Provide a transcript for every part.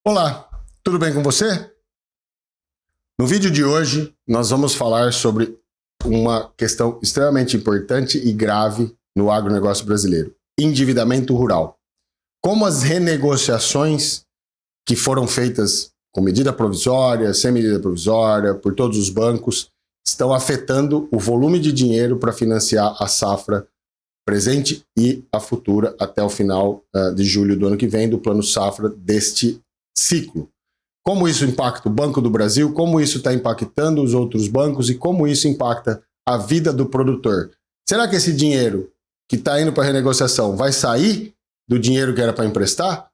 Olá, tudo bem com você? No vídeo de hoje, nós vamos falar sobre uma questão extremamente importante e grave no agronegócio brasileiro: endividamento rural. Como as renegociações que foram feitas com medida provisória, sem medida provisória, por todos os bancos, estão afetando o volume de dinheiro para financiar a safra presente e a futura até o final de julho do ano que vem, do plano safra deste ciclo. Como isso impacta o Banco do Brasil, como isso está impactando os outros bancos e como isso impacta a vida do produtor. Será que esse dinheiro que está indo para a renegociação vai sair do dinheiro que era para emprestar?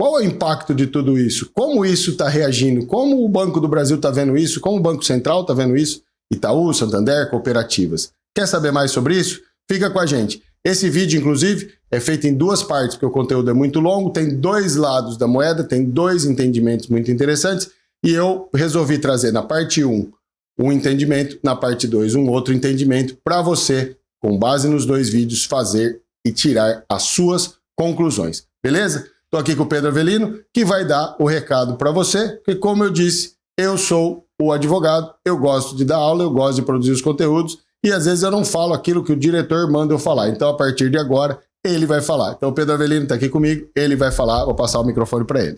Qual é o impacto de tudo isso? Como isso está reagindo? Como o Banco do Brasil está vendo isso? Como o Banco Central está vendo isso? Itaú, Santander, cooperativas. Quer saber mais sobre isso? Fica com a gente. Esse vídeo, inclusive, é feito em duas partes, porque o conteúdo é muito longo, tem dois lados da moeda, tem dois entendimentos muito interessantes, e eu resolvi trazer na parte 1 um entendimento, na parte 2 um outro entendimento, para você, com base nos dois vídeos, fazer e tirar as suas conclusões. Beleza? Estou aqui com o Pedro Avelino, que vai dar o recado para você, porque, como eu disse, eu sou o advogado, eu gosto de dar aula, eu gosto de produzir os conteúdos, e às vezes eu não falo aquilo que o diretor manda eu falar. Então, a partir de agora, ele vai falar. Então, o Pedro Avelino está aqui comigo, ele vai falar, vou passar o microfone para ele.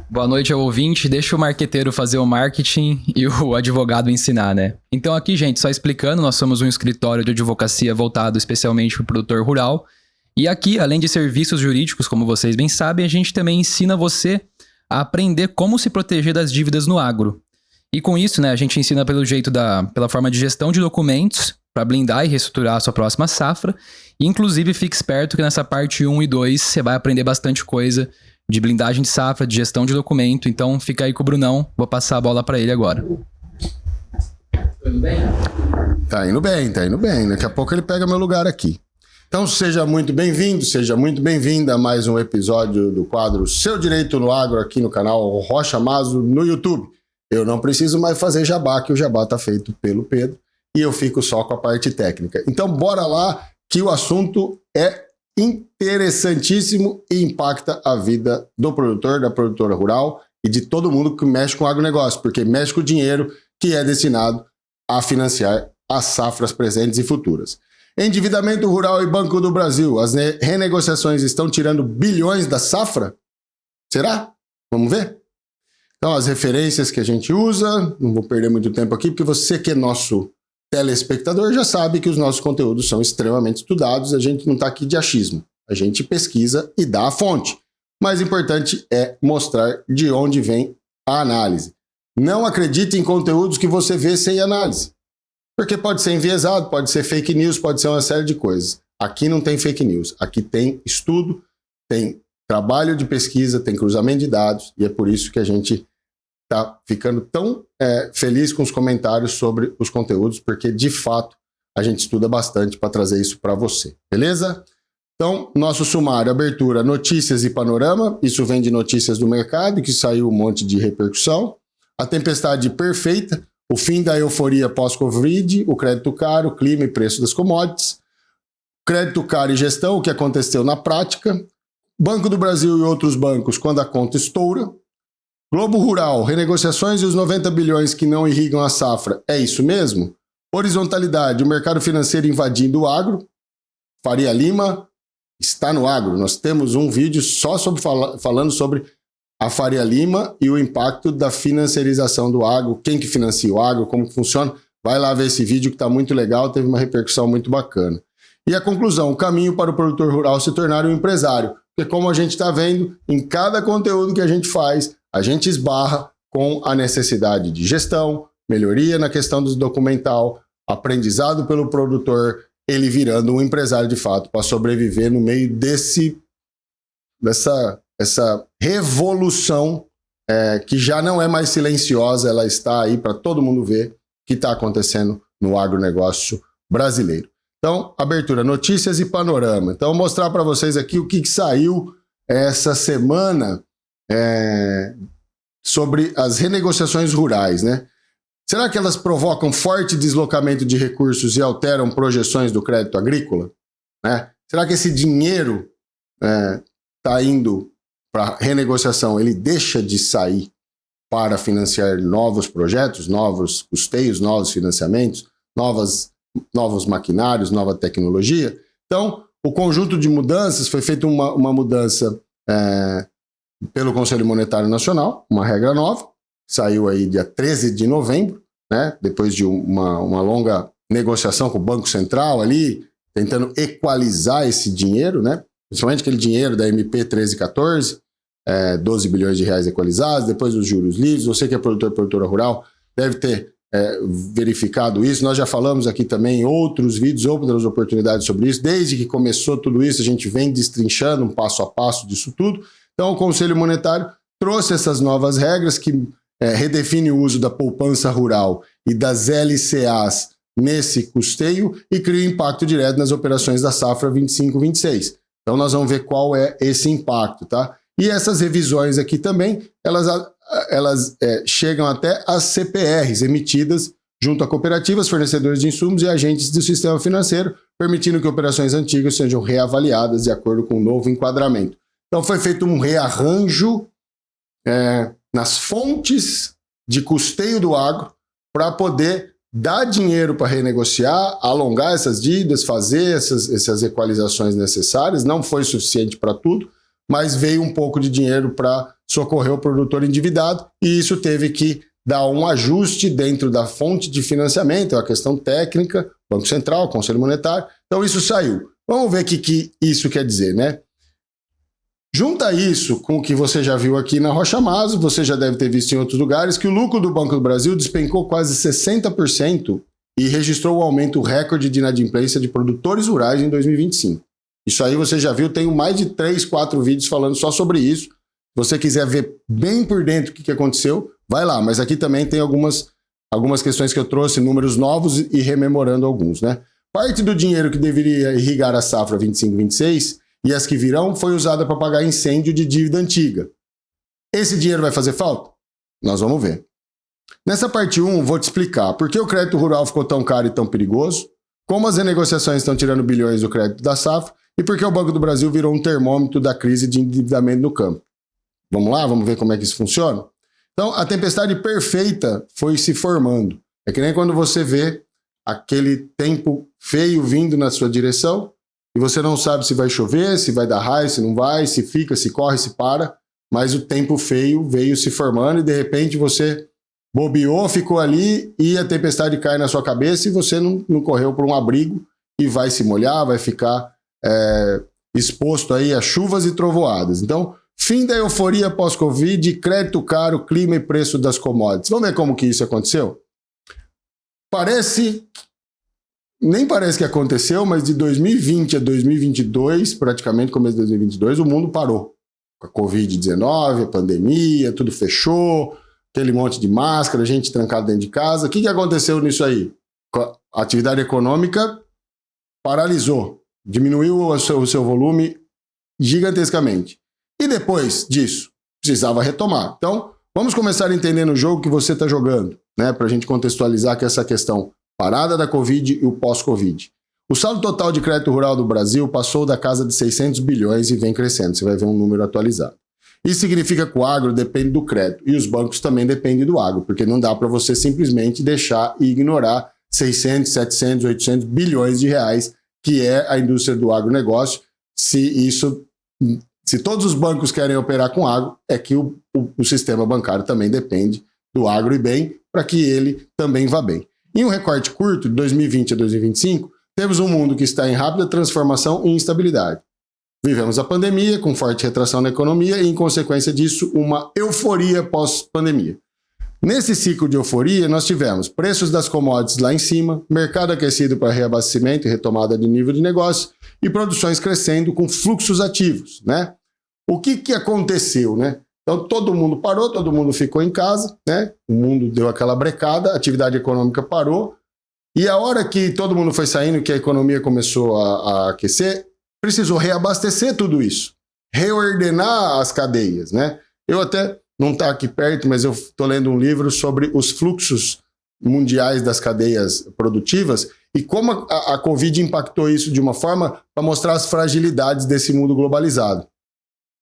Boa noite ao ouvinte, deixa o marqueteiro fazer o marketing e o advogado ensinar, né? Então aqui, gente, só explicando, nós somos um escritório de advocacia voltado especialmente para o produtor rural. E aqui, além de serviços jurídicos, como vocês bem sabem, a gente também ensina você a aprender como se proteger das dívidas no agro. E com isso, né, a gente ensina pela forma de gestão de documentos para blindar e reestruturar a sua próxima safra. E, inclusive, fique esperto que nessa parte 1 e 2 você vai aprender bastante coisa de blindagem de safra, de gestão de documento. Então, fica aí com o Brunão. Vou passar a bola para ele agora. Tudo bem? Tá indo bem, tá indo bem. Daqui a pouco ele pega meu lugar aqui. Então, seja muito bem-vindo, seja muito bem-vinda a mais um episódio do quadro Seu Direito no Agro aqui no canal Rocha Mazo no YouTube. Eu não preciso mais fazer jabá, que o jabá está feito pelo Pedro, e eu fico só com a parte técnica. Então, bora lá, que o assunto é interessantíssimo e impacta a vida do produtor, da produtora rural e de todo mundo que mexe com agronegócio, porque mexe com o dinheiro que é destinado a financiar as safras presentes e futuras. Endividamento rural e Banco do Brasil, as renegociações estão tirando bilhões da safra? Será? Vamos ver? Então, as referências que a gente usa, não vou perder muito tempo aqui, porque você que é nosso telespectador já sabe que os nossos conteúdos são extremamente estudados, a gente não está aqui de achismo, a gente pesquisa e dá a fonte. Mais importante é mostrar de onde vem a análise. Não acredite em conteúdos que você vê sem análise, porque pode ser enviesado, pode ser fake news, pode ser uma série de coisas. Aqui não tem fake news, aqui tem estudo, tem trabalho de pesquisa, tem cruzamento de dados, e é por isso que a gente está ficando tão feliz com os comentários sobre os conteúdos, porque de fato a gente estuda bastante para trazer isso para você, beleza? Então, nosso sumário, abertura, notícias e panorama, isso vem de notícias do mercado, que saiu um monte de repercussão. A tempestade perfeita, o fim da euforia pós-Covid, o crédito caro, o clima e preço das commodities, crédito caro e gestão, o que aconteceu na prática, Banco do Brasil e outros bancos quando a conta estoura, Globo Rural, renegociações e os 90 bilhões que não irrigam a safra, é isso mesmo? Horizontalidade, o mercado financeiro invadindo o agro, Faria Lima está no agro, nós temos um vídeo só falando sobre a Faria Lima e o impacto da financiarização do agro, quem que financia o agro, como que funciona, vai lá ver esse vídeo que está muito legal, teve uma repercussão muito bacana. E a conclusão, o caminho para o produtor rural se tornar um empresário, porque como a gente está vendo, em cada conteúdo que a gente faz, a gente esbarra com a necessidade de gestão, melhoria na questão do documental, aprendizado pelo produtor, ele virando um empresário de fato para sobreviver no meio dessa revolução que já não é mais silenciosa, ela está aí para todo mundo ver que está acontecendo no agronegócio brasileiro. Então, abertura, notícias e panorama. Então, vou mostrar para vocês aqui o que saiu essa semana sobre as renegociações rurais, né? Será que elas provocam forte deslocamento de recursos e alteram projeções do crédito agrícola? Né? Será que esse dinheiro está indo para renegociação, ele deixa de sair para financiar novos projetos, novos custeios, novos financiamentos, novos maquinários, nova tecnologia. Então, o conjunto de mudanças, foi feita uma mudança pelo Conselho Monetário Nacional, uma regra nova, saiu aí dia 13 de novembro, né, depois de uma longa negociação com o Banco Central ali, tentando equalizar esse dinheiro, né, principalmente aquele dinheiro da MP 1314, 12 bilhões de reais equalizados, depois os juros livres. Você que é produtor e produtora rural deve ter verificado isso. Nós já falamos aqui também em outros vídeos, outras oportunidades sobre isso. Desde que começou tudo isso, a gente vem destrinchando um passo a passo disso tudo. Então, o Conselho Monetário trouxe essas novas regras que redefine o uso da poupança rural e das LCAs nesse custeio e cria impacto direto nas operações da safra 25-26. Então, nós vamos ver qual é esse impacto, tá? E essas revisões aqui também, elas chegam até as CPRs emitidas junto a cooperativas, fornecedores de insumos e agentes do sistema financeiro, permitindo que operações antigas sejam reavaliadas de acordo com o novo enquadramento. Então foi feito um rearranjo nas fontes de custeio do agro para poder dar dinheiro para renegociar, alongar essas dívidas, fazer essas equalizações necessárias. Não foi suficiente para tudo, mas veio um pouco de dinheiro para socorrer o produtor endividado, e isso teve que dar um ajuste dentro da fonte de financiamento, é uma questão técnica, Banco Central, Conselho Monetário. Então isso saiu. Vamos ver o que isso quer dizer, né? Junta isso com o que você já viu aqui na Rocha Maso, você já deve ter visto em outros lugares, que o lucro do Banco do Brasil despencou quase 60% e registrou o aumento recorde de inadimplência de produtores rurais em 2025. Isso aí você já viu, tenho mais de 3, 4 vídeos falando só sobre isso. Se você quiser ver bem por dentro o que aconteceu, vai lá. Mas aqui também tem algumas questões que eu trouxe, números novos e rememorando alguns, né? Parte do dinheiro que deveria irrigar a safra 25-26 e as que virão foi usada para pagar incêndio de dívida antiga. Esse dinheiro vai fazer falta? Nós vamos ver. Nessa parte 1, vou te explicar por que o crédito rural ficou tão caro e tão perigoso, como as renegociações estão tirando bilhões do crédito da safra e por que o Banco do Brasil virou um termômetro da crise de endividamento no campo. Vamos lá? Vamos ver como é que isso funciona? Então, a tempestade perfeita foi se formando. É que nem quando você vê aquele tempo feio vindo na sua direção e você não sabe se vai chover, se vai dar raio, se não vai, se fica, se corre, se para, mas o tempo feio veio se formando e de repente você bobeou, ficou ali e a tempestade cai na sua cabeça e você não correu por um abrigo e vai se molhar, vai ficar exposto aí a chuvas e trovoadas. Então, fim da euforia pós-Covid, crédito caro, clima e preço das commodities. Vamos ver como que isso aconteceu? Nem parece que aconteceu, mas de 2020 a 2022, praticamente começo de 2022, o mundo parou. Com a Covid-19, a pandemia, tudo fechou, aquele monte de máscara, gente trancada dentro de casa. O que aconteceu nisso aí? A atividade econômica paralisou, diminuiu o seu volume gigantescamente. E depois disso, precisava retomar. Então, vamos começar a entender no jogo que você está jogando, né? Para a gente contextualizar que essa questão parada da Covid e o pós-Covid. O saldo total de crédito rural do Brasil passou da casa de 600 bilhões e vem crescendo. Você vai ver um número atualizado. Isso significa que o agro depende do crédito e os bancos também dependem do agro, porque não dá para você simplesmente deixar e ignorar 600, 700, 800 bilhões de reais que é a indústria do agronegócio. Se todos os bancos querem operar com agro, é que o sistema bancário também depende do agro e bem, para que ele também vá bem. Em um recorte curto, de 2020 a 2025, temos um mundo que está em rápida transformação e instabilidade. Vivemos a pandemia, com forte retração na economia e, em consequência disso, uma euforia pós-pandemia. Nesse ciclo de euforia, nós tivemos preços das commodities lá em cima, mercado aquecido para reabastecimento e retomada de nível de negócio e produções crescendo com fluxos ativos, né? O que aconteceu, né? Então, todo mundo parou, todo mundo ficou em casa, né? O mundo deu aquela brecada, a atividade econômica parou, e a hora que todo mundo foi saindo, que a economia começou a aquecer, precisou reabastecer tudo isso, reordenar as cadeias, né? Eu até não está aqui perto, mas eu estou lendo um livro sobre os fluxos mundiais das cadeias produtivas e como a Covid impactou isso de uma forma para mostrar as fragilidades desse mundo globalizado.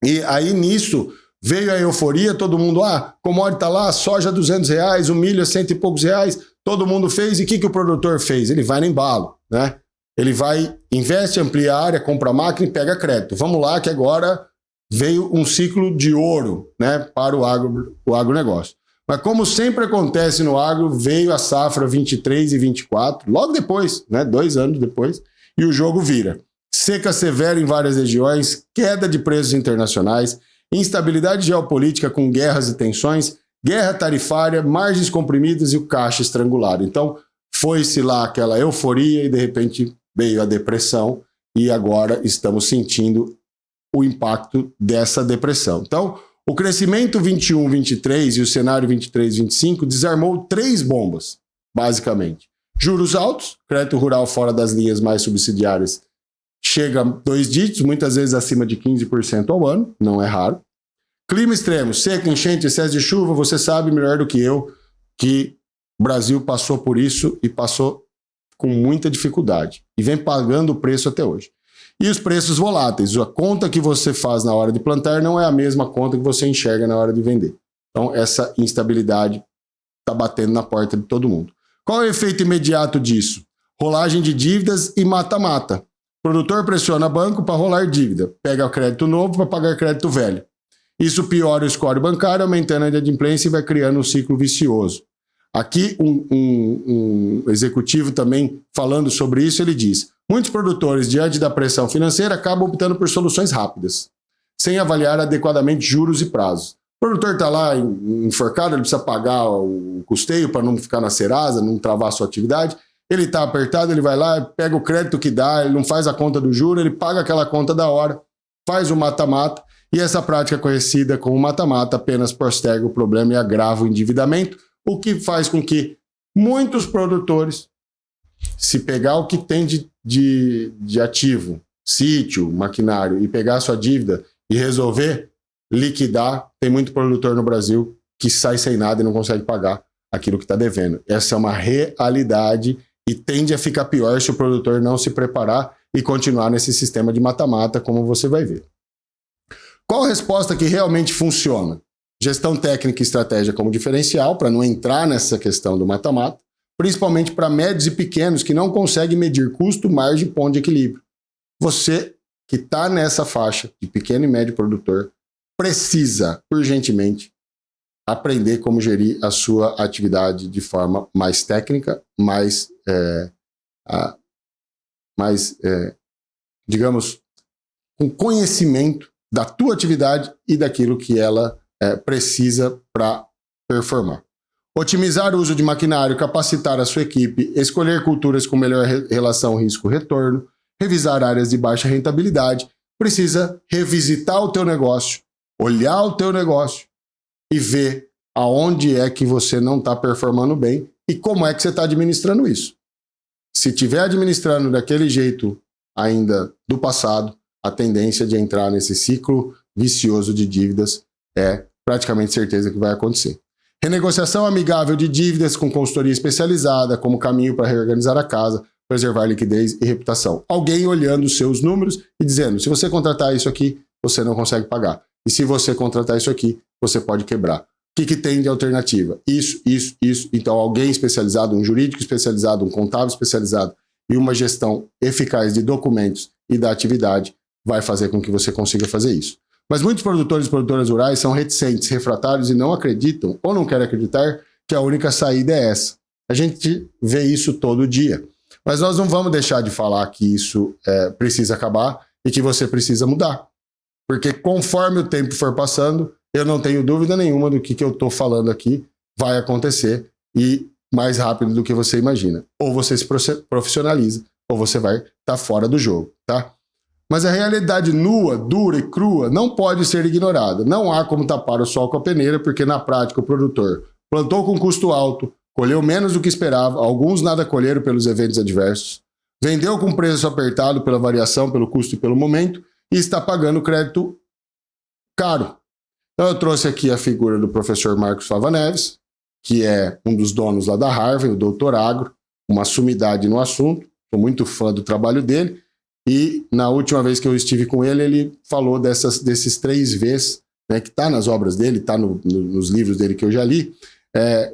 E aí nisso veio a euforia, todo mundo, commodity tá lá, soja R$200, o milho a 100 e poucos reais, todo mundo fez, e o que o produtor fez? Ele vai no embalo, né? Ele vai, investe, amplia a área, compra a máquina e pega crédito. Vamos lá que agora veio um ciclo de ouro, né, para o agronegócio. Mas como sempre acontece no agro, veio a safra 23 e 24, logo depois, né, 2 anos depois, e o jogo vira. Seca severa em várias regiões, queda de preços internacionais, instabilidade geopolítica com guerras e tensões, guerra tarifária, margens comprimidas e o caixa estrangulado. Então, foi-se lá aquela euforia e, de repente, veio a depressão e agora estamos sentindo o impacto dessa depressão. Então, o crescimento 21-23 e o cenário 23-25 desarmou 3 bombas, basicamente. Juros altos, crédito rural fora das linhas mais subsidiárias chega a 2 dígitos, muitas vezes acima de 15% ao ano, não é raro. Clima extremo, seca, enchente, excesso de chuva, você sabe melhor do que eu que o Brasil passou por isso e passou com muita dificuldade e vem pagando o preço até hoje. E os preços voláteis, a conta que você faz na hora de plantar não é a mesma conta que você enxerga na hora de vender. Então essa instabilidade está batendo na porta de todo mundo. Qual é o efeito imediato disso? Rolagem de dívidas e mata-mata. O produtor pressiona banco para rolar dívida, pega crédito novo para pagar crédito velho. Isso piora o score bancário, aumentando a inadimplência e vai criando um ciclo vicioso. Aqui, um executivo também falando sobre isso, ele diz: muitos produtores, diante da pressão financeira, acabam optando por soluções rápidas, sem avaliar adequadamente juros e prazos. O produtor está lá enforcado, ele precisa pagar o custeio para não ficar na Serasa, não travar a sua atividade. Ele está apertado, ele vai lá, pega o crédito que dá, ele não faz a conta do juro, ele paga aquela conta da hora, faz o mata-mata, e essa prática conhecida como mata-mata apenas posterga o problema e agrava o endividamento, o que faz com que muitos produtores, se pegar o que tem de ativo, sítio, maquinário, e pegar a sua dívida e resolver liquidar, tem muito produtor no Brasil que sai sem nada e não consegue pagar aquilo que está devendo. Essa é uma realidade e tende a ficar pior se o produtor não se preparar e continuar nesse sistema de mata-mata, como você vai ver. Qual a resposta que realmente funciona? Gestão técnica e estratégia como diferencial, para não entrar nessa questão do mata-mata, principalmente para médios e pequenos que não conseguem medir custo, margem e ponto de equilíbrio. Você que está nessa faixa de pequeno e médio produtor precisa urgentemente aprender como gerir a sua atividade de forma mais técnica, digamos, com conhecimento da tua atividade e daquilo que ela precisa para performar. Otimizar o uso de maquinário, capacitar a sua equipe, escolher culturas com melhor relação risco-retorno, revisar áreas de baixa rentabilidade, precisa revisitar o teu negócio, olhar o teu negócio e ver aonde é que você não está performando bem e como é que você está administrando isso. Se estiver administrando daquele jeito ainda do passado, a tendência de entrar nesse ciclo vicioso de dívidas é praticamente certeza que vai acontecer. Renegociação amigável de dívidas com consultoria especializada como caminho para reorganizar a casa, preservar liquidez e reputação. Alguém olhando os seus números e dizendo, se você contratar isso aqui, você não consegue pagar. E se você contratar isso aqui, você pode quebrar. O que tem de alternativa? Isso. Então, alguém especializado, um jurídico especializado, um contábil especializado e uma gestão eficaz de documentos e da atividade vai fazer com que você consiga fazer isso. Mas muitos produtores e produtoras rurais são reticentes, refratários e não acreditam ou não querem acreditar que a única saída é essa. A gente vê isso todo dia. Mas nós não vamos deixar de falar que isso precisa acabar e que você precisa mudar. Porque conforme o tempo for passando, eu não tenho dúvida nenhuma do que eu estou falando aqui vai acontecer e mais rápido do que você imagina. Ou você se profissionaliza, ou você vai estar fora do jogo, tá? Mas a realidade nua, dura e crua não pode ser ignorada. Não há como tapar o sol com a peneira, porque na prática o produtor plantou com custo alto, colheu menos do que esperava, alguns nada colheram pelos eventos adversos, vendeu com preço apertado pela variação, pelo custo e pelo momento, e está pagando crédito caro. Então eu trouxe aqui a figura do professor Marcos Fava Neves, que é um dos donos lá da Harvard, o doutor Agro, uma sumidade no assunto, sou muito fã do trabalho dele, E na última vez que eu estive com ele, ele falou desses 3 Vs, né, que está nas obras dele, está nos livros dele que eu já li,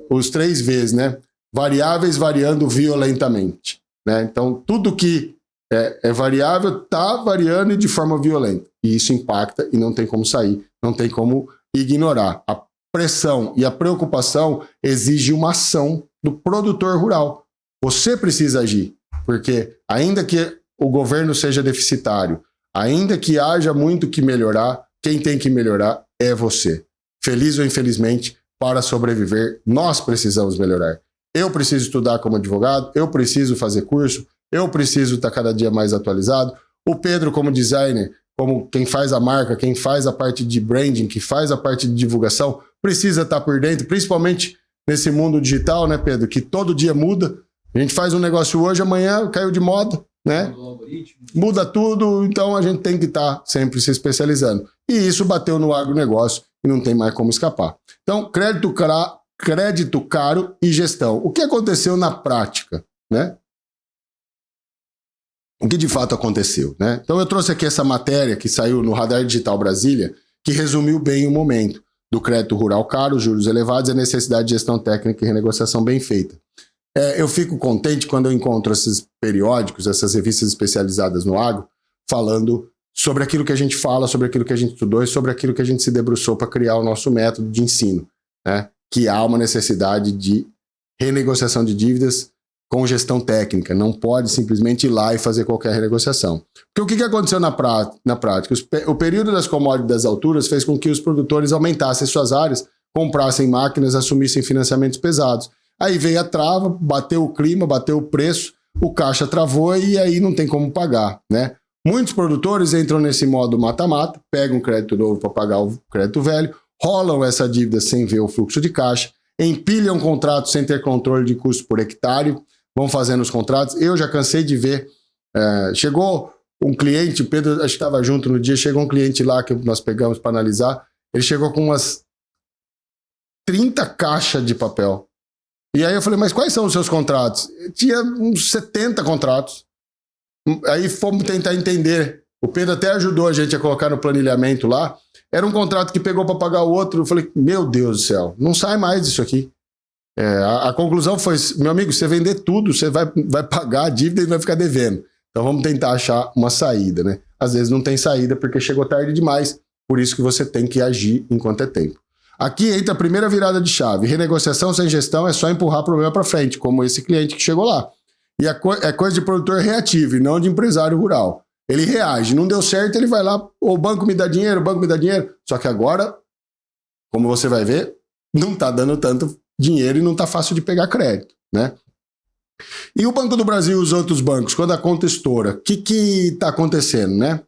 os 3 Vs, né? Variáveis variando violentamente. Né? Então, tudo que é variável está variando de forma violenta. E isso impacta e não tem como sair, não tem como ignorar. A pressão e a preocupação exige uma ação do produtor rural. Você precisa agir, porque ainda que o governo seja deficitário, ainda que haja muito que melhorar, quem tem que melhorar é você. Feliz ou infelizmente, para sobreviver, nós precisamos melhorar. Eu preciso estudar como advogado, eu preciso fazer curso, eu preciso estar cada dia mais atualizado. O Pedro, como designer, como quem faz a marca, quem faz a parte de branding, que faz a parte de divulgação, precisa estar por dentro, principalmente nesse mundo digital, né, Pedro? Que todo dia muda. A gente faz um negócio hoje, amanhã caiu de moda, né? Muda tudo, então a gente tem que estar sempre se especializando. E isso bateu no agronegócio e não tem mais como escapar. Então, crédito caro e gestão. O que aconteceu na prática, né? O que de fato aconteceu, né? Então eu trouxe aqui essa matéria que saiu no Radar Digital Brasília, que resumiu bem o momento do crédito rural caro, juros elevados e a necessidade de gestão técnica e renegociação bem feita. Eu fico contente quando eu encontro esses periódicos, essas revistas especializadas no agro, falando sobre aquilo que a gente fala, sobre aquilo que a gente estudou e sobre aquilo que a gente se debruçou para criar o nosso método de ensino, né? Que há uma necessidade de renegociação de dívidas com gestão técnica, não pode simplesmente ir lá e fazer qualquer renegociação. Porque o que aconteceu na prática? O período das commodities das alturas fez com que os produtores aumentassem suas áreas, comprassem máquinas, assumissem financiamentos pesados. Aí veio a trava, bateu o clima, bateu o preço, o caixa travou e aí não tem como pagar, né? Muitos produtores entram nesse modo mata-mata, pegam um crédito novo para pagar o crédito velho, rolam essa dívida sem ver o fluxo de caixa, empilham contratos sem ter controle de custo por hectare, vão fazendo os contratos. Eu já cansei de ver, chegou um cliente, o Pedro acho que estava junto no dia, chegou um cliente lá que nós pegamos para analisar, ele chegou com umas 30 caixas de papel. E aí eu falei, mas quais são os seus contratos? Tinha uns 70 contratos. Aí fomos tentar entender. O Pedro até ajudou a gente a colocar no planilhamento lá. Era um contrato que pegou para pagar o outro. Eu falei, meu Deus do céu, não sai mais disso aqui. A conclusão foi, meu amigo, você vender tudo, você vai pagar a dívida e vai ficar devendo. Então vamos tentar achar uma saída, né? Às vezes não tem saída porque chegou tarde demais. Por isso que você tem que agir enquanto é tempo. Aqui entra a primeira virada de chave. Renegociação sem gestão é só empurrar o problema para frente, como esse cliente que chegou lá. E é coisa de produtor reativo e não de empresário rural. Ele reage, não deu certo, ele vai lá, o banco me dá dinheiro, o banco me dá dinheiro. Só que agora, como você vai ver, não está dando tanto dinheiro e não está fácil de pegar crédito, né? E o Banco do Brasil e os outros bancos, quando a conta estoura, o que está acontecendo, né?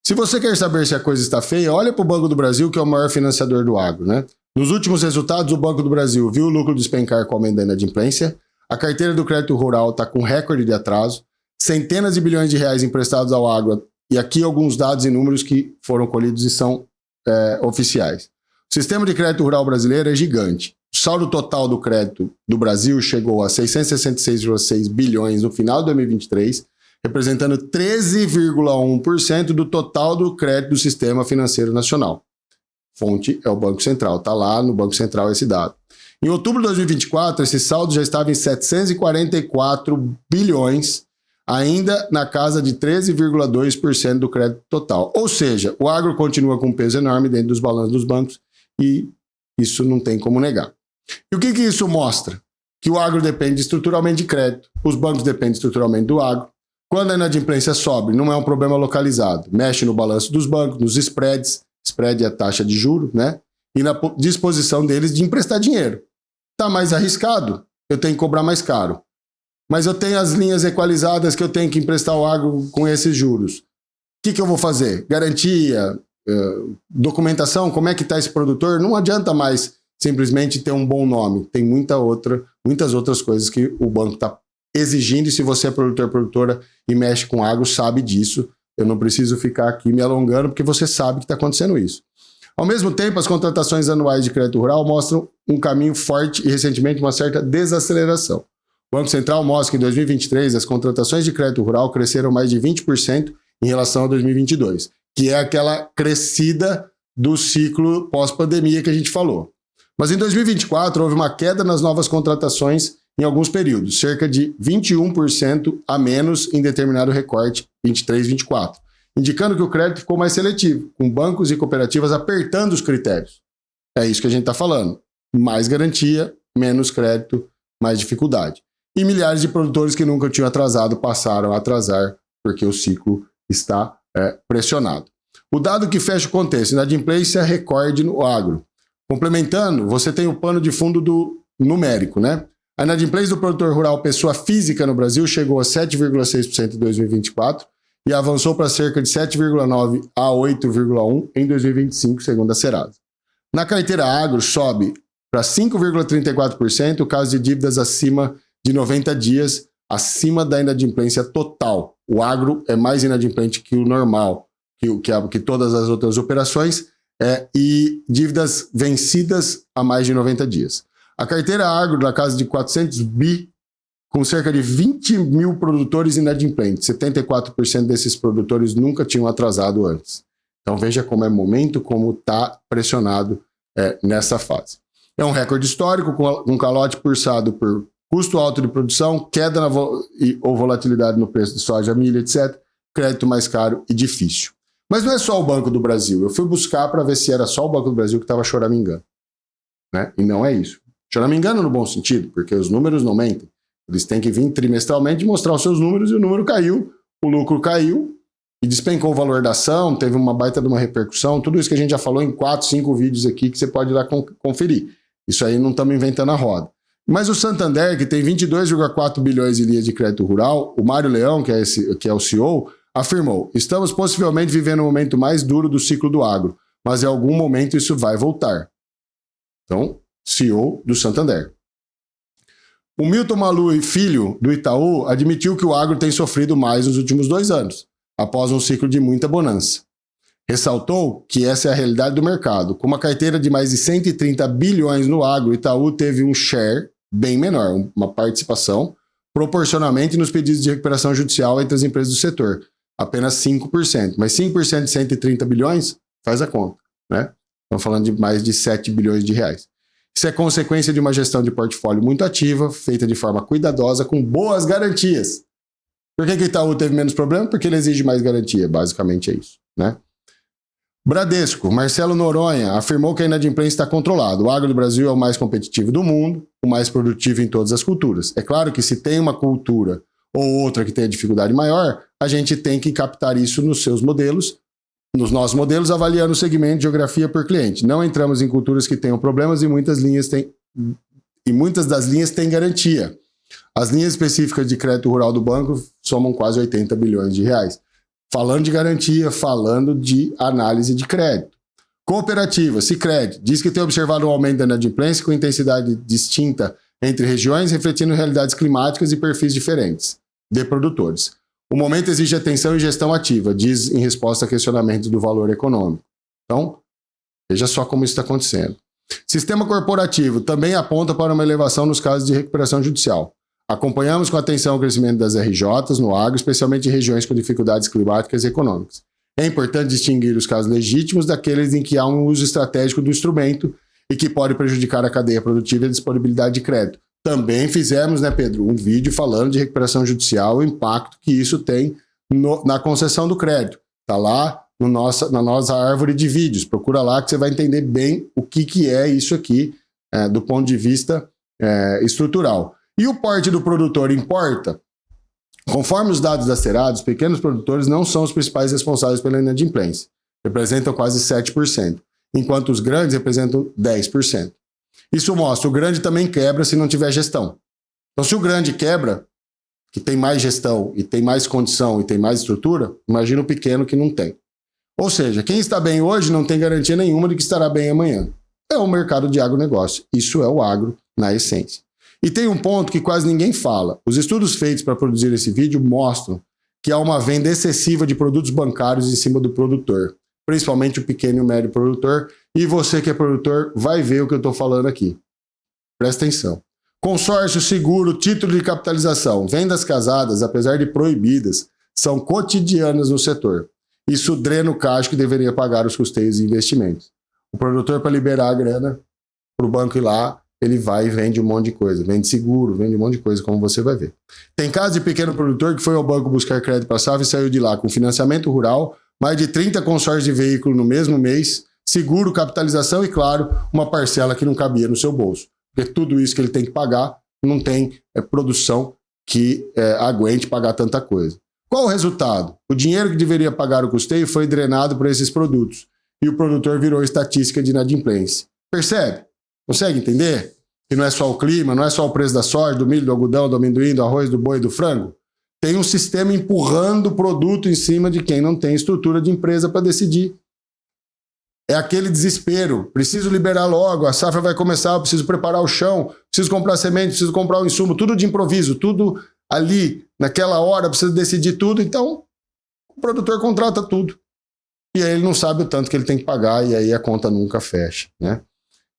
Se você quer saber se a coisa está feia, olha para o Banco do Brasil, que é o maior financiador do agro, né? Nos últimos resultados, o Banco do Brasil viu o lucro despencar com o aumento da inadimplência, a carteira do crédito rural está com recorde de atraso, centenas de bilhões de reais emprestados ao agro, e aqui alguns dados e números que foram colhidos e são oficiais. O sistema de crédito rural brasileiro é gigante. O saldo total do crédito do Brasil chegou a 666,6 bilhões no final de 2023, representando 13,1% do total do crédito do sistema financeiro nacional. Fonte é o Banco Central, está lá no Banco Central esse dado. Em outubro de 2024, esse saldo já estava em 744 bilhões, ainda na casa de 13,2% do crédito total. Ou seja, o agro continua com um peso enorme dentro dos balanços dos bancos e isso não tem como negar. E o que isso mostra? Que o agro depende estruturalmente de crédito, os bancos dependem estruturalmente do agro. Quando a inadimplência sobe, não é um problema localizado. Mexe no balanço dos bancos, nos spreads, spread é a taxa de juros, né? E na disposição deles de emprestar dinheiro. Está mais arriscado, eu tenho que cobrar mais caro. Mas eu tenho as linhas equalizadas que eu tenho que emprestar ao agro com esses juros. O que eu vou fazer? Garantia, documentação, como é que está esse produtor? Não adianta mais simplesmente ter um bom nome. Tem muitas outras coisas que o banco está exigindo, e se você é produtora e mexe com agro, sabe disso. Eu não preciso ficar aqui me alongando, porque você sabe que está acontecendo isso. Ao mesmo tempo, as contratações anuais de crédito rural mostram um caminho forte e, recentemente, uma certa desaceleração. O Banco Central mostra que em 2023 as contratações de crédito rural cresceram mais de 20% em relação a 2022, que é aquela crescida do ciclo pós-pandemia que a gente falou. Mas em 2024 houve uma queda nas novas contratações em alguns períodos, cerca de 21% a menos em determinado recorte 23-24, indicando que o crédito ficou mais seletivo, com bancos e cooperativas apertando os critérios. É isso que a gente está falando. Mais garantia, menos crédito, mais dificuldade. E milhares de produtores que nunca tinham atrasado passaram a atrasar porque o ciclo está pressionado. O dado que fecha o contexto, inadimplência recorde no agro. Complementando, você tem o pano de fundo do numérico, né? A inadimplência do produtor rural pessoa física no Brasil chegou a 7,6% em 2024 e avançou para cerca de 7,9% a 8,1% em 2025, segundo a Serasa. Na carteira agro, sobe para 5,34% o caso de dívidas acima de 90 dias, acima da inadimplência total. O agro é mais inadimplente que o normal, que todas as outras operações, e dívidas vencidas há mais de 90 dias. A carteira agro, na casa de 400 bi, com cerca de 20 mil produtores inadimplentes. 74% desses produtores nunca tinham atrasado antes. Então veja como é momento, como está pressionado nessa fase. É um recorde histórico, com calote pulsado por custo alto de produção, queda ou volatilidade no preço de soja, milho, etc. Crédito mais caro e difícil. Mas não é só o Banco do Brasil. Eu fui buscar para ver se era só o Banco do Brasil que estava choramingando. Né? E não é isso. Choramingando no bom sentido, porque os números não mentem. Eles têm que vir trimestralmente mostrar os seus números e o número caiu, o lucro caiu e despencou o valor da ação, teve uma baita de uma repercussão. Tudo isso que a gente já falou em 4, 5 vídeos aqui que você pode ir lá conferir. Isso aí não estamos inventando a roda. Mas o Santander, que tem 22,4 bilhões de linhas de crédito rural, o Mário Leão, que é o CEO, afirmou: estamos possivelmente vivendo o momento mais duro do ciclo do agro, mas em algum momento isso vai voltar. Então, CEO do Santander. O Milton Maluhy Filho, do Itaú, admitiu que o agro tem sofrido mais nos últimos 2 anos, após um ciclo de muita bonança. Ressaltou que essa é a realidade do mercado. Com uma carteira de mais de 130 bilhões no agro, o Itaú teve um share bem menor, uma participação, proporcionalmente nos pedidos de recuperação judicial entre as empresas do setor. Apenas 5%. Mas 5% de 130 bilhões, faz a conta, né? Estamos falando de mais de 7 bilhões de reais. Isso é consequência de uma gestão de portfólio muito ativa, feita de forma cuidadosa, com boas garantias. Por que o Itaú teve menos problema? Porque ele exige mais garantia, basicamente é isso, né? Bradesco, Marcelo Noronha, afirmou que a inadimplência está controlada. O agro do Brasil é o mais competitivo do mundo, o mais produtivo em todas as culturas. É claro que se tem uma cultura ou outra que tenha dificuldade maior, a gente tem que captar isso nos seus modelos, nos nossos modelos, avaliando o segmento, geografia por cliente. Não entramos em culturas que tenham problemas e muitas das linhas têm garantia. As linhas específicas de crédito rural do banco somam quase 80 bilhões de reais. Falando de garantia, falando de análise de crédito. Cooperativa, Sicredi, diz que tem observado um aumento da inadimplência com intensidade distinta entre regiões, refletindo realidades climáticas e perfis diferentes de produtores. O momento exige atenção e gestão ativa, diz em resposta a questionamentos do valor econômico. Então, veja só como isso está acontecendo. Sistema corporativo também aponta para uma elevação nos casos de recuperação judicial. Acompanhamos com atenção o crescimento das RJs no agro, especialmente em regiões com dificuldades climáticas e econômicas. É importante distinguir os casos legítimos daqueles em que há um uso estratégico do instrumento e que pode prejudicar a cadeia produtiva e a disponibilidade de crédito. Também fizemos, né, Pedro, um vídeo falando de recuperação judicial, o impacto que isso tem na concessão do crédito. Está lá na nossa árvore de vídeos. Procura lá que você vai entender bem o que é isso aqui do ponto de vista estrutural. E o porte do produtor importa? Conforme os dados da Serasa, os pequenos produtores não são os principais responsáveis pela inadimplência. Representam quase 7%, enquanto os grandes representam 10%. Isso mostra, o grande também quebra se não tiver gestão. Então, se o grande quebra, que tem mais gestão e tem mais condição e tem mais estrutura, imagina o pequeno que não tem. Ou seja, quem está bem hoje não tem garantia nenhuma de que estará bem amanhã. É o mercado de agronegócio. Isso é o agro na essência. E tem um ponto que quase ninguém fala. Os estudos feitos para produzir esse vídeo mostram que há uma venda excessiva de produtos bancários em cima do produtor, principalmente o pequeno e o médio produtor, e você que é produtor vai ver o que eu estou falando aqui. Presta atenção. Consórcio, seguro, título de capitalização, vendas casadas, apesar de proibidas, são cotidianas no setor. Isso drena o caixa que deveria pagar os custeios e investimentos. O produtor, para liberar a grana para o banco ir lá, ele vai e vende um monte de coisa. Vende seguro, vende um monte de coisa, como você vai ver. Tem caso de pequeno produtor que foi ao banco buscar crédito para a safra e saiu de lá com financiamento rural, mais de 30 consórcios de veículo no mesmo mês, seguro, capitalização e, claro, uma parcela que não cabia no seu bolso. Porque tudo isso que ele tem que pagar, não tem produção que aguente pagar tanta coisa. Qual o resultado? O dinheiro que deveria pagar o custeio foi drenado por esses produtos e o produtor virou estatística de inadimplência. Percebe? Consegue entender? Que não é só o clima, não é só o preço da soja, do milho, do algodão, do amendoim, do arroz, do boi, do frango. Tem um sistema empurrando o produto em cima de quem não tem estrutura de empresa para decidir. É aquele desespero. Preciso liberar logo, a safra vai começar, eu preciso preparar o chão, preciso comprar semente, preciso comprar o insumo, tudo de improviso, tudo ali, naquela hora, precisa decidir tudo. Então, o produtor contrata tudo. E aí ele não sabe o tanto que ele tem que pagar e aí a conta nunca fecha, né?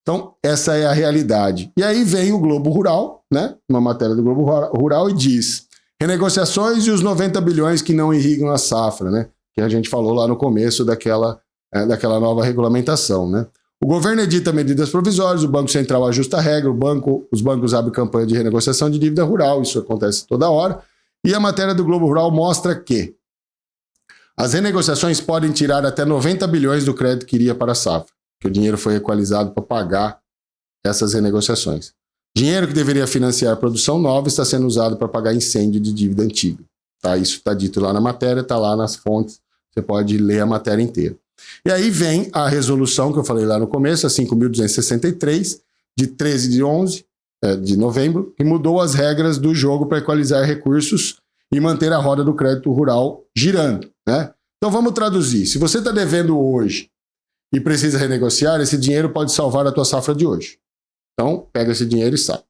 Então, essa é a realidade. E aí vem o Globo Rural, né? Uma matéria do Globo Rural e diz: renegociações e os 90 bilhões que não irrigam a safra, né? Que a gente falou lá no começo daquela nova regulamentação, né? O governo edita medidas provisórias, o Banco Central ajusta a regra, os bancos abrem campanha de renegociação de dívida rural, isso acontece toda hora. E a matéria do Globo Rural mostra que as renegociações podem tirar até 90 bilhões do crédito que iria para a safra, que o dinheiro foi equalizado para pagar essas renegociações. Dinheiro que deveria financiar a produção nova está sendo usado para pagar incêndio de dívida antiga. Tá? Isso está dito lá na matéria, está lá nas fontes, você pode ler a matéria inteira. E aí vem a resolução que eu falei lá no começo, a 5.263, de 13 de novembro, que mudou as regras do jogo para equalizar recursos e manter a roda do crédito rural girando, né? Então vamos traduzir. Se você está devendo hoje e precisa renegociar, esse dinheiro pode salvar a tua safra de hoje. Então, pega esse dinheiro e sai.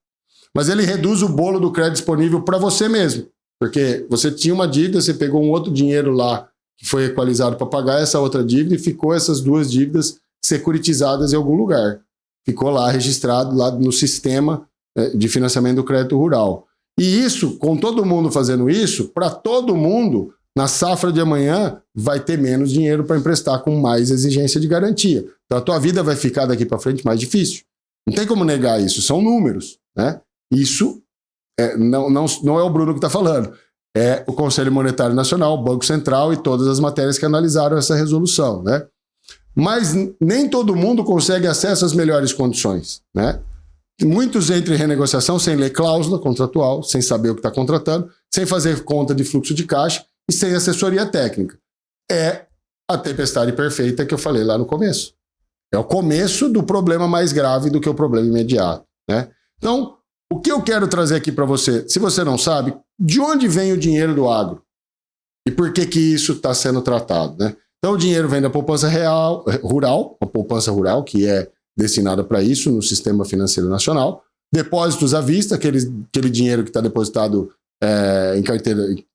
Mas ele reduz o bolo do crédito disponível para você mesmo. Porque você tinha uma dívida, você pegou um outro dinheiro lá que foi equalizado para pagar essa outra dívida e ficou essas duas dívidas securitizadas em algum lugar. Ficou lá registrado lá no sistema de financiamento do crédito rural. E isso, com todo mundo fazendo isso, para todo mundo, na safra de amanhã, vai ter menos dinheiro para emprestar com mais exigência de garantia. Então a tua vida vai ficar daqui para frente mais difícil. Não tem como negar isso, são números, né? Isso não é o Bruno que está falando, é o Conselho Monetário Nacional, o Banco Central e todas as matérias que analisaram essa resolução, né? Mas nem todo mundo consegue acesso às melhores condições, né? Muitos entram em renegociação sem ler cláusula contratual, sem saber o que está contratando, sem fazer conta de fluxo de caixa e sem assessoria técnica. É a tempestade perfeita que eu falei lá no começo. É o começo do problema mais grave do que o problema imediato, né? Então, o que eu quero trazer aqui para você, se você não sabe, de onde vem o dinheiro do agro? E por que isso está sendo tratado, né? Então, o dinheiro vem da poupança rural, a poupança rural, que é destinada para isso no Sistema Financeiro Nacional, depósitos à vista, aquele dinheiro que está depositado em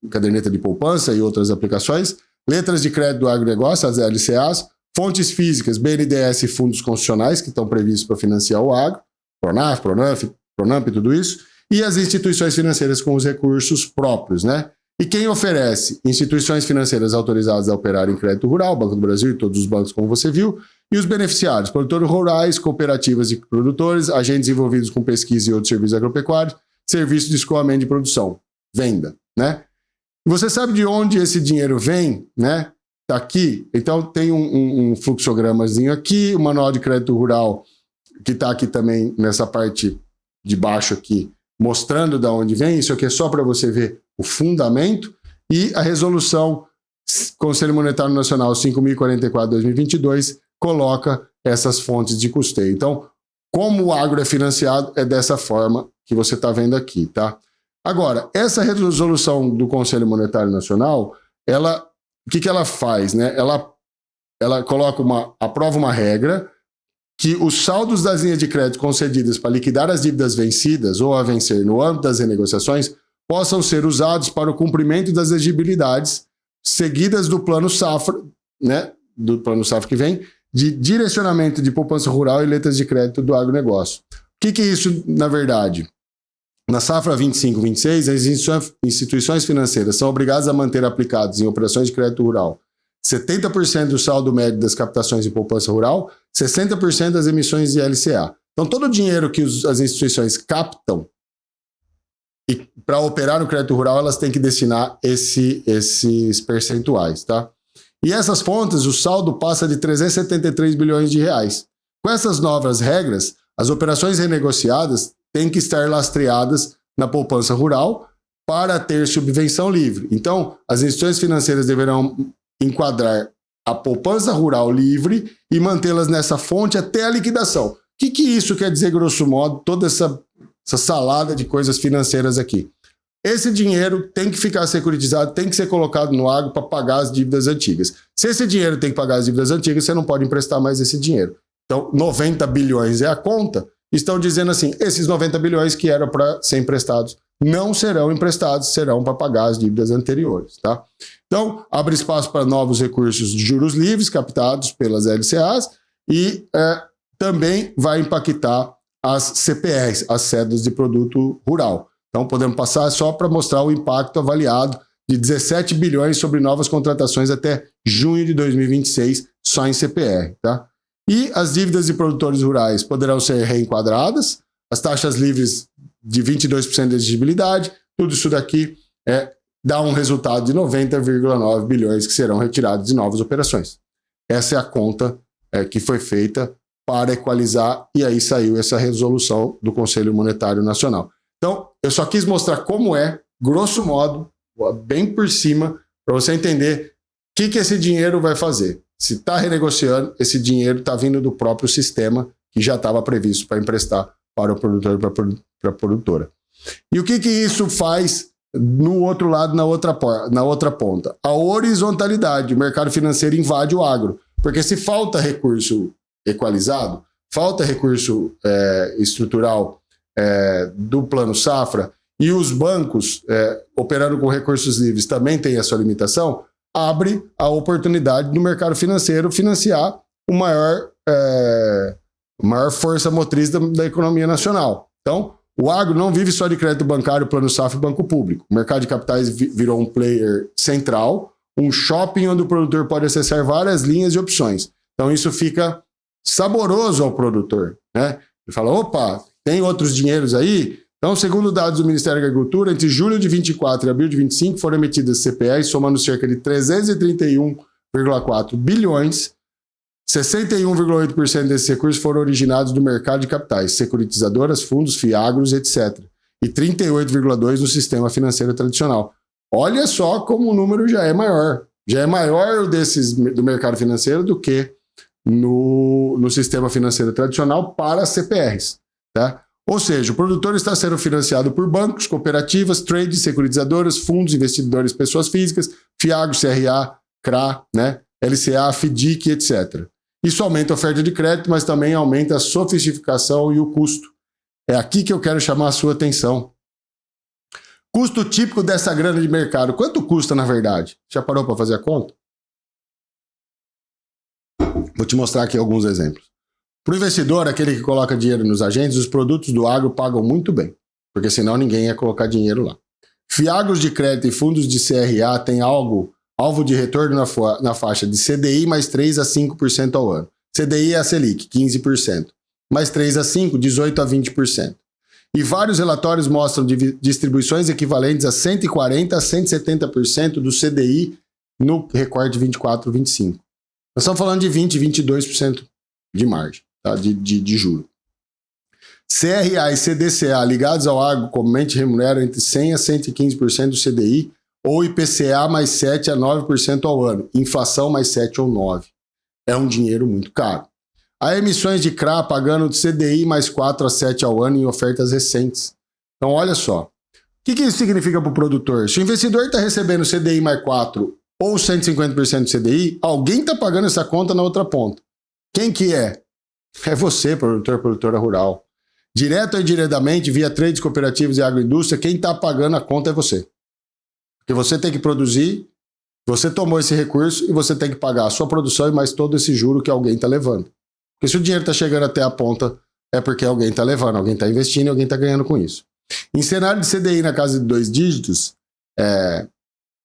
caderneta de poupança e outras aplicações, letras de crédito do agronegócio, as LCAs, fontes físicas, BNDES e fundos constitucionais que estão previstos para financiar o agro, Pronamp e tudo isso, e as instituições financeiras com os recursos próprios, né? E quem oferece? Instituições financeiras autorizadas a operar em crédito rural, Banco do Brasil e todos os bancos, como você viu, e os beneficiários, produtores rurais, cooperativas de produtores, agentes envolvidos com pesquisa e outros serviços agropecuários, serviços de escoamento de produção, venda, né? Você sabe de onde esse dinheiro vem, né? Tá aqui, então tem um fluxogramazinho aqui, o manual de crédito rural que está aqui também nessa parte de baixo aqui, mostrando de onde vem. Isso aqui é só para você ver o fundamento, e a resolução Conselho Monetário Nacional 5.044/2022 coloca essas fontes de custeio. Então, como o agro é financiado, é dessa forma que você está vendo aqui, tá? Agora, essa resolução do Conselho Monetário Nacional, o que ela faz, né? Ela aprova uma regra que os saldos das linhas de crédito concedidas para liquidar as dívidas vencidas ou a vencer no âmbito das renegociações possam ser usados para o cumprimento das exigibilidades seguidas do Plano Safra, né? Do Plano Safra que vem, de direcionamento de poupança rural e letras de crédito do agronegócio. O que é isso, na verdade? Na safra 25-26, as instituições financeiras são obrigadas a manter aplicados em operações de crédito rural 70% do saldo médio das captações de poupança rural, 60% das emissões de LCA. Então, todo o dinheiro que as instituições captam e para operar no crédito rural, elas têm que destinar esses percentuais, tá? E essas fontes, o saldo passa de 373 bilhões de reais. Com essas novas regras, as operações renegociadas têm que estar lastreadas na poupança rural para ter subvenção livre. Então, as instituições financeiras deverão enquadrar a poupança rural livre e mantê-las nessa fonte até a liquidação. O que isso quer dizer, grosso modo, toda essa salada de coisas financeiras aqui? Esse dinheiro tem que ficar securitizado, tem que ser colocado no agro para pagar as dívidas antigas. Se esse dinheiro tem que pagar as dívidas antigas, você não pode emprestar mais esse dinheiro. Então, 90 bilhões é a conta. Estão dizendo assim, esses 90 bilhões que eram para ser emprestados não serão emprestados, serão para pagar as dívidas anteriores, tá? Então, abre espaço para novos recursos de juros livres captados pelas LCAs e também vai impactar as CPRs, as cédulas de produto rural. Então, podemos passar só para mostrar o impacto avaliado de 17 bilhões sobre novas contratações até junho de 2026, só em CPR, tá? E as dívidas de produtores rurais poderão ser reenquadradas, as taxas livres de 22% de exigibilidade, tudo isso daqui dá um resultado de 90,9 bilhões que serão retirados de novas operações. Essa é a conta que foi feita para equalizar, e aí saiu essa resolução do Conselho Monetário Nacional. Então, eu só quis mostrar como grosso modo, bem por cima, para você entender o que esse dinheiro vai fazer. Se está renegociando, esse dinheiro está vindo do próprio sistema que já estava previsto para emprestar para o produtor e para a produtora. E o que isso faz no outro lado, na outra ponta? A horizontalidade. O mercado financeiro invade o agro. Porque se falta recurso equalizado, falta recurso estrutural do Plano Safra, e os bancos operando com recursos livres também têm a sua limitação, abre a oportunidade do mercado financeiro financiar o maior força motriz da economia nacional. Então, o agro não vive só de crédito bancário, Plano Safra e banco público. O mercado de capitais virou um player central, um shopping onde o produtor pode acessar várias linhas e opções. Então, isso fica saboroso ao produtor, né? Ele fala, opa, tem outros dinheiros aí? Então, segundo dados do Ministério da Agricultura, entre julho de 24 e abril de 25 foram emitidas CPRs somando cerca de 331,4 bilhões. 61,8% desses recursos foram originados do mercado de capitais, securitizadoras, fundos, fiagros, etc. E 38,2% no sistema financeiro tradicional. Olha só como o número já é maior. Já é maior do mercado financeiro do que no sistema financeiro tradicional para CPRs, tá? Ou seja, o produtor está sendo financiado por bancos, cooperativas, trades, securitizadoras, fundos, investidores, pessoas físicas, fiagro, CRA, CRA, né? LCA, FDIC, etc. Isso aumenta a oferta de crédito, mas também aumenta a sofisticação e o custo. É aqui que eu quero chamar a sua atenção. Custo típico dessa grana de mercado. Quanto custa, na verdade? Já parou para fazer a conta? Vou te mostrar aqui alguns exemplos. Para o investidor, aquele que coloca dinheiro nos agentes, os produtos do agro pagam muito bem, porque senão ninguém ia colocar dinheiro lá. Fiagros de crédito e fundos de CRA têm alvo de retorno na faixa de CDI mais 3 a 5% ao ano. CDI é a Selic, 15%. Mais 3 a 5, 18 a 20%. E vários relatórios mostram distribuições equivalentes a 140% a 170% do CDI no recorte 24 a 25. Nós estamos falando de 20% a 22% de margem, tá? de juro. CRA e CDCA ligados ao agro comumente remuneram entre 100% a 115% do CDI ou IPCA mais 7% a 9% ao ano, inflação mais 7% ou 9%. É um dinheiro muito caro. Há emissões de CRA pagando de CDI mais 4% a 7% ao ano em ofertas recentes. Então, olha só. O que isso significa para o produtor? Se o investidor está recebendo CDI mais 4% ou 150% do CDI, alguém está pagando essa conta na outra ponta. Quem que é? É você, produtora rural. Direto ou indiretamente, via trades, cooperativas e agroindústria, quem está pagando a conta é você. Porque você tem que produzir, você tomou esse recurso e você tem que pagar a sua produção e mais todo esse juro que alguém está levando. Porque se o dinheiro está chegando até a ponta, é porque alguém está levando, alguém está investindo e alguém está ganhando com isso. Em cenário de CDI na casa de 2 dígitos,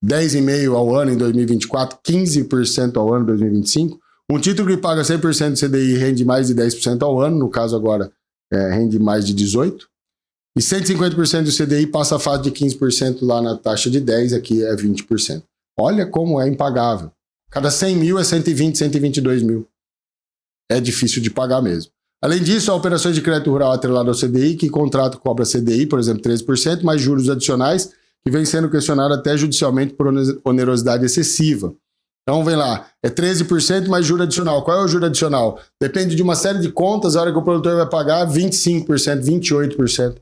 10,5% ao ano em 2024, 15% ao ano em 2025. Um título que paga 100% de CDI rende mais de 10% ao ano, no caso agora rende mais de 18%. E 150% do CDI passa a fase de 15% lá na taxa de 10%, aqui é 20%. Olha como é impagável. Cada 100 mil é 120, 122 mil. É difícil de pagar mesmo. Além disso, há operações de crédito rural atrelado ao CDI, que contrato cobra CDI, por exemplo, 13%, mais juros adicionais, que vem sendo questionado até judicialmente por onerosidade excessiva. Então, vem lá, é 13% mais juro adicional. Qual é o juro adicional? Depende de uma série de contas, a hora que o produtor vai pagar, 25%, 28%.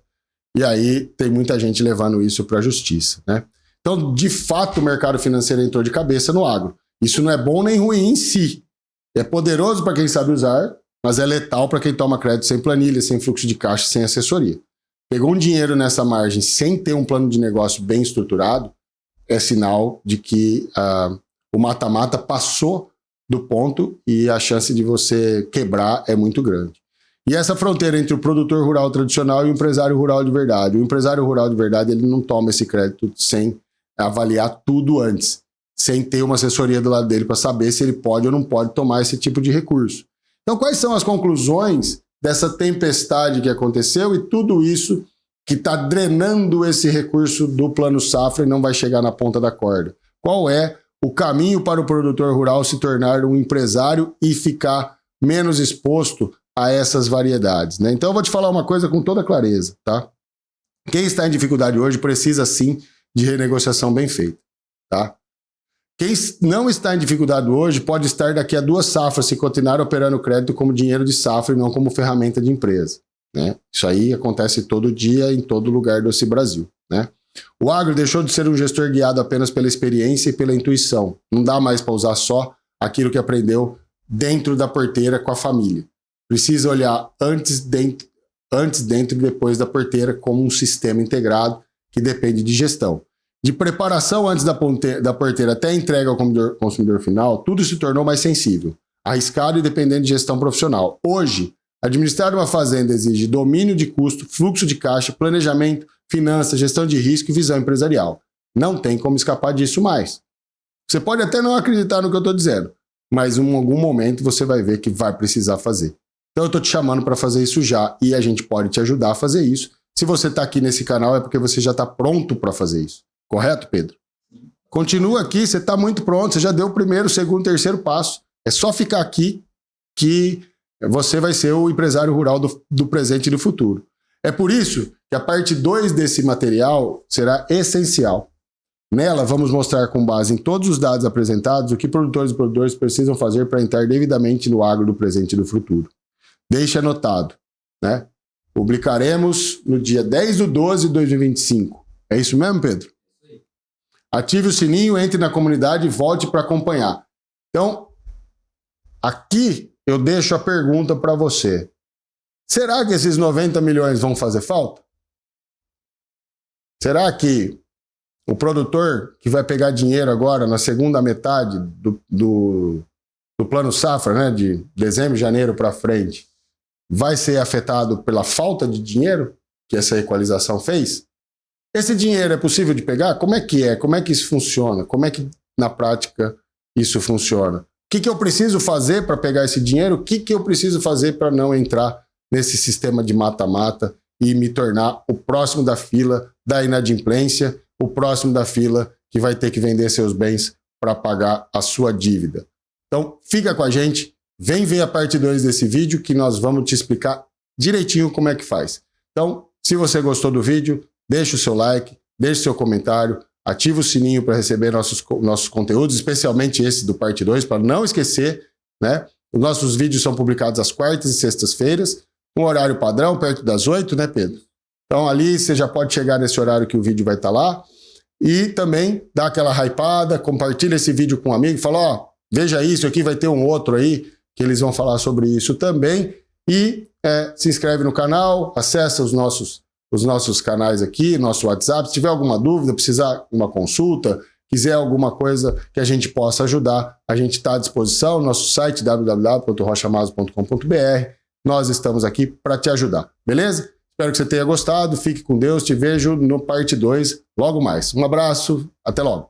E aí tem muita gente levando isso para a justiça, né? Então, de fato, o mercado financeiro entrou de cabeça no agro. Isso não é bom nem ruim em si. É poderoso para quem sabe usar, mas é letal para quem toma crédito sem planilha, sem fluxo de caixa, sem assessoria. Pegou um dinheiro nessa margem sem ter um plano de negócio bem estruturado, é sinal de que o mata-mata passou do ponto e a chance de você quebrar é muito grande. E essa fronteira entre o produtor rural tradicional e o empresário rural de verdade. O empresário rural de verdade, ele não toma esse crédito sem avaliar tudo antes, sem ter uma assessoria do lado dele para saber se ele pode ou não pode tomar esse tipo de recurso. Então, quais são as conclusões dessa tempestade que aconteceu e tudo isso que está drenando esse recurso do Plano Safra e não vai chegar na ponta da corda? Qual é o caminho para o produtor rural se tornar um empresário e ficar menos exposto a essas variedades, né? Então, eu vou te falar uma coisa com toda clareza, tá? Quem está em dificuldade hoje precisa, sim, de renegociação bem feita, tá? Quem não está em dificuldade hoje pode estar daqui a 2 safras se continuar operando o crédito como dinheiro de safra e não como ferramenta de empresa, né? Isso aí acontece todo dia em todo lugar desse Brasil, né? O agro deixou de ser um gestor guiado apenas pela experiência e pela intuição. Não dá mais para usar só aquilo que aprendeu dentro da porteira com a família. Precisa olhar antes, dentro e depois da porteira como um sistema integrado que depende de gestão. De preparação antes da porteira até a entrega ao consumidor final, tudo se tornou mais sensível, arriscado e dependente de gestão profissional. Hoje, administrar uma fazenda exige domínio de custo, fluxo de caixa, planejamento, finanças, gestão de risco e visão empresarial. Não tem como escapar disso mais. Você pode até não acreditar no que eu estou dizendo, mas em algum momento você vai ver que vai precisar fazer. Então eu estou te chamando para fazer isso já e a gente pode te ajudar a fazer isso. Se você está aqui nesse canal é porque você já está pronto para fazer isso. Correto, Pedro? Continua aqui, você está muito pronto, você já deu o primeiro, segundo, terceiro passo. É só ficar aqui que você vai ser o empresário rural do presente e do futuro. É por isso que a parte 2 desse material será essencial. Nela, vamos mostrar com base em todos os dados apresentados o que produtores e produtores precisam fazer para entrar devidamente no agro do presente e do futuro. Deixe anotado, né? Publicaremos no dia 10/12/2025. É isso mesmo, Pedro? Ative o sininho, entre na comunidade e volte para acompanhar. Então, aqui eu deixo a pergunta para você. Será que esses 90 milhões vão fazer falta? Será que o produtor que vai pegar dinheiro agora na segunda metade do Plano Safra, né, de dezembro, janeiro para frente, vai ser afetado pela falta de dinheiro que essa equalização fez? Esse dinheiro é possível de pegar? Como é que é? Como é que isso funciona? Como é que, na prática, isso funciona? O que eu preciso fazer para pegar esse dinheiro? O que eu preciso fazer para não entrar nesse sistema de mata-mata e me tornar o próximo da fila da inadimplência, o próximo da fila que vai ter que vender seus bens para pagar a sua dívida? Então, fica com a gente, vem ver a parte 2 desse vídeo que nós vamos te explicar direitinho como é que faz. Então, se você gostou do vídeo, deixa o seu like, deixa o seu comentário, ativa o sininho para receber nossos conteúdos, especialmente esse do parte 2, para não esquecer, né? Os nossos vídeos são publicados às quartas e sextas-feiras, um horário padrão, perto das 8, né, Pedro? Então ali você já pode chegar nesse horário que o vídeo vai estar lá e também dá aquela hypada, compartilha esse vídeo com um amigo, fala, ó, veja isso, aqui vai ter um outro aí, que eles vão falar sobre isso também. E se inscreve no canal, acessa os nossos canais aqui, nosso WhatsApp. Se tiver alguma dúvida, precisar uma consulta, quiser alguma coisa que a gente possa ajudar, a gente está à disposição. Nosso site www.rochamaso.com.br. Nós estamos aqui para te ajudar, beleza? Espero que você tenha gostado. Fique com Deus. Te vejo no parte 2 logo mais. Um abraço. Até logo.